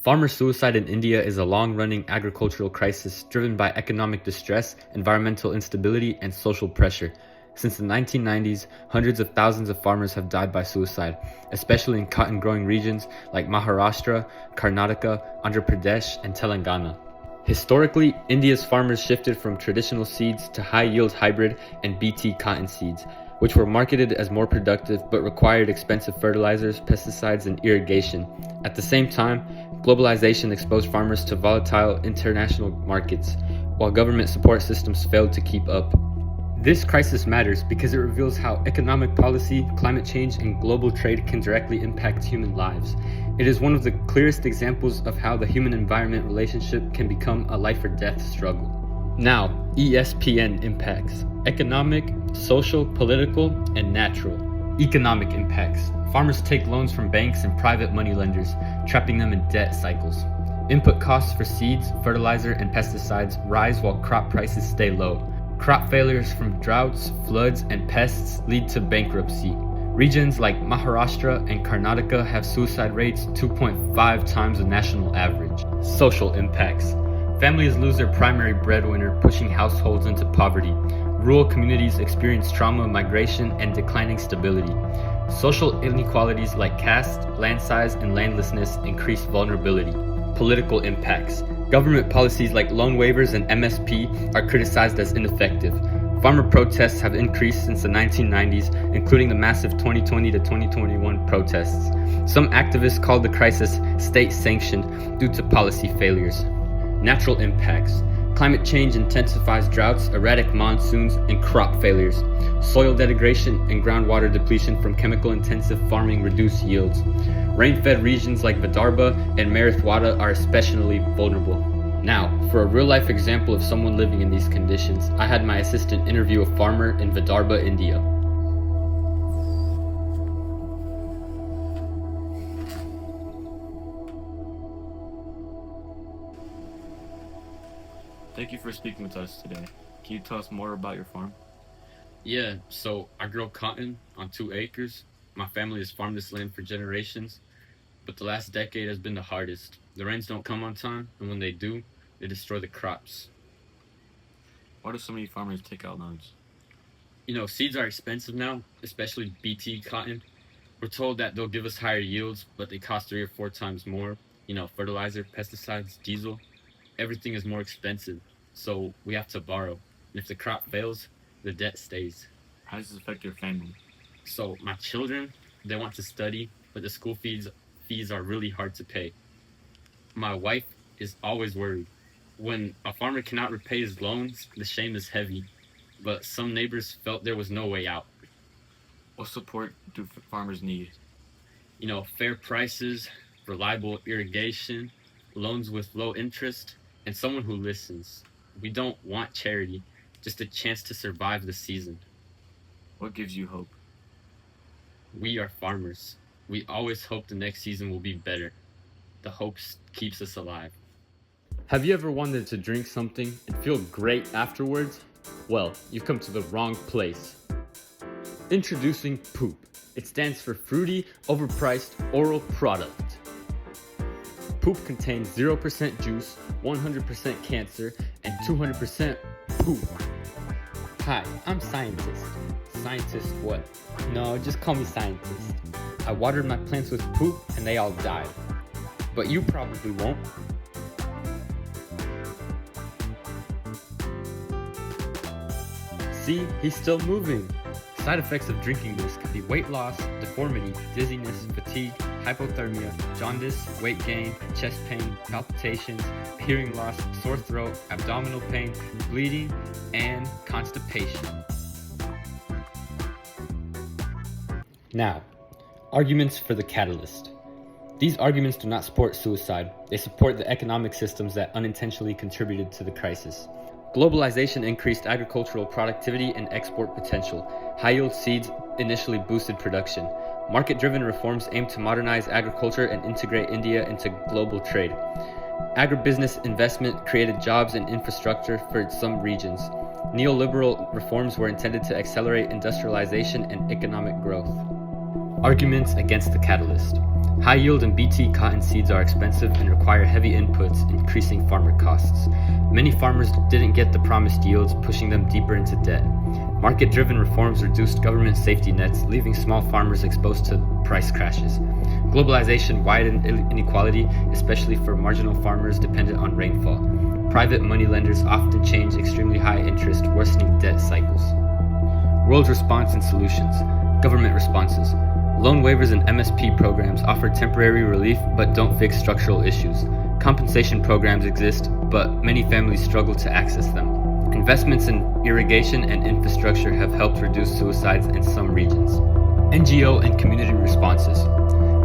Farmer suicide in India is a long-running agricultural crisis driven by economic distress, environmental instability, and social pressure. Since the 1990s, hundreds of thousands of farmers have died by suicide, especially in cotton-growing regions like Maharashtra, Karnataka, Andhra Pradesh, and Telangana. Historically, India's farmers shifted from traditional seeds to high-yield hybrid and Bt cotton seeds, which were marketed as more productive but required expensive fertilizers, pesticides, and irrigation. At the same time, globalization exposed farmers to volatile international markets, while government support systems failed to keep up. This crisis matters because it reveals how economic policy, climate change, and global trade can directly impact human lives. It is one of the clearest examples of how the human-environment relationship can become a life-or-death struggle. Now, ESPN impacts: economic, social, political, and natural. Economic impacts. Farmers take loans from banks and private money lenders, trapping them in debt cycles. Input costs for seeds, fertilizer, and pesticides rise while crop prices stay low. Crop failures from droughts, floods, and pests lead to bankruptcy. Regions like Maharashtra and Karnataka have suicide rates 2.5 times the national average. Social impacts. Families lose their primary breadwinner, pushing households into poverty. Rural communities experience trauma, migration, and declining stability. Social inequalities like caste, land size, and landlessness increase vulnerability. Political impacts. Government policies like loan waivers and MSP are criticized as ineffective. Farmer protests have increased since the 1990s, including the massive 2020 to 2021 protests. Some activists call the crisis state-sanctioned due to policy failures. Natural impacts. Climate change intensifies droughts, erratic monsoons, and crop failures. Soil degradation and groundwater depletion from chemical-intensive farming reduce yields. Rain-fed regions like Vidarbha and Marathwada are especially vulnerable. Now, for a real-life example of someone living in these conditions, I had my assistant interview a farmer in Vidarbha, India. Thank you for speaking with us today. Can you tell us more about your farm? Yeah, so I grow cotton on 2 acres. My family has farmed this land for generations, but the last decade has been the hardest. The rains don't come on time, and when they do, they destroy the crops. Why do so many farmers take out loans? Seeds are expensive now, especially Bt cotton. We're told that they'll give us higher yields, but they cost 3 or 4 times more. Fertilizer, pesticides, diesel. Everything is more expensive, so we have to borrow. And if the crop fails, the debt stays. How does this affect your family? So my children, they want to study, but the school fees are really hard to pay. My wife is always worried. When a farmer cannot repay his loans, the shame is heavy, but some neighbors felt there was no way out. What support do farmers need? Fair prices, reliable irrigation, loans with low interest, and someone who listens. We don't want charity, just a chance to survive the season. What gives you hope? We are farmers. We always hope the next season will be better. The hope keeps us alive. Have you ever wanted to drink something and feel great afterwards? Well, you've come to the wrong place. Introducing Poop. It stands for Fruity Overpriced Oral Product. Poop contains 0% juice, 100% cancer, and 200% poop. Hi, I'm Scientist. Scientist what? No, just call me Scientist. I watered my plants with poop and they all died. But you probably won't. See, he's still moving. Side effects of drinking this could be weight loss, deformity, dizziness, fatigue, hypothermia, jaundice, weight gain, chest pain, palpitations, hearing loss, sore throat, abdominal pain, bleeding, and constipation. Now, arguments for the catalyst. These arguments do not support suicide. They support the economic systems that unintentionally contributed to the crisis. Globalization increased agricultural productivity and export potential. High-yield seeds initially boosted production. Market-driven reforms aimed to modernize agriculture and integrate India into global trade. Agribusiness investment created jobs and infrastructure for some regions. Neoliberal reforms were intended to accelerate industrialization and economic growth. Arguments against the catalyst. High yield and BT cotton seeds are expensive and require heavy inputs, increasing farmer costs. Many farmers didn't get the promised yields, pushing them deeper into debt. Market-driven reforms reduced government safety nets, leaving small farmers exposed to price crashes. Globalization widened inequality, especially for marginal farmers dependent on rainfall. Private moneylenders often change extremely high interest, worsening debt cycles. World response and solutions. Government responses. Loan waivers and MSP programs offer temporary relief but don't fix structural issues. Compensation programs exist, but many families struggle to access them. Investments in irrigation and infrastructure have helped reduce suicides in some regions. NGO and community responses.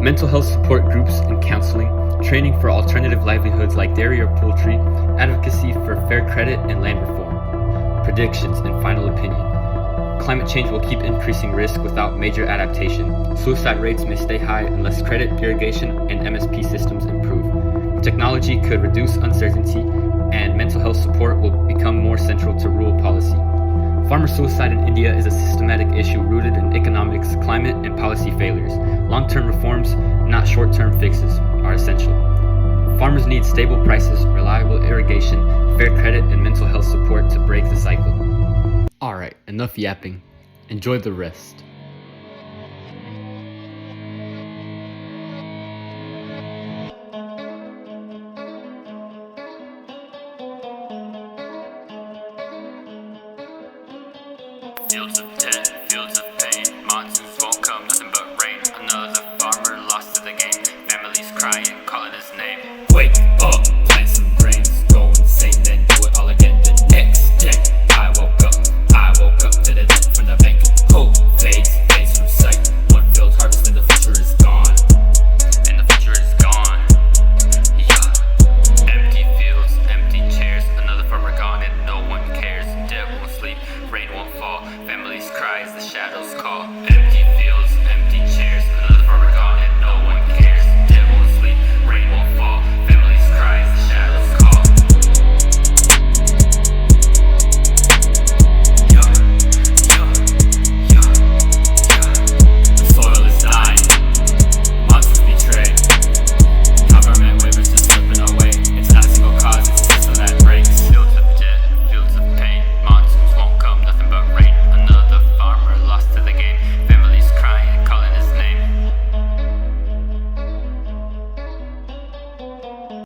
Mental health support groups and counseling, training for alternative livelihoods like dairy or poultry, advocacy for fair credit and land reform. Predictions and final opinion. Climate change will keep increasing risk without major adaptation. Suicide rates may stay high unless credit, irrigation, and MSP systems improve. Technology could reduce uncertainty, and mental health support will become more central to rural policy. Farmer suicide in India is a systematic issue rooted in economics, climate, and policy failures. Long-term reforms, not short-term fixes, are essential. Farmers need stable prices, reliable irrigation, fair credit, and mental health support to break the cycle. Alright, enough yapping. Enjoy the rest. Fields of debt, fields of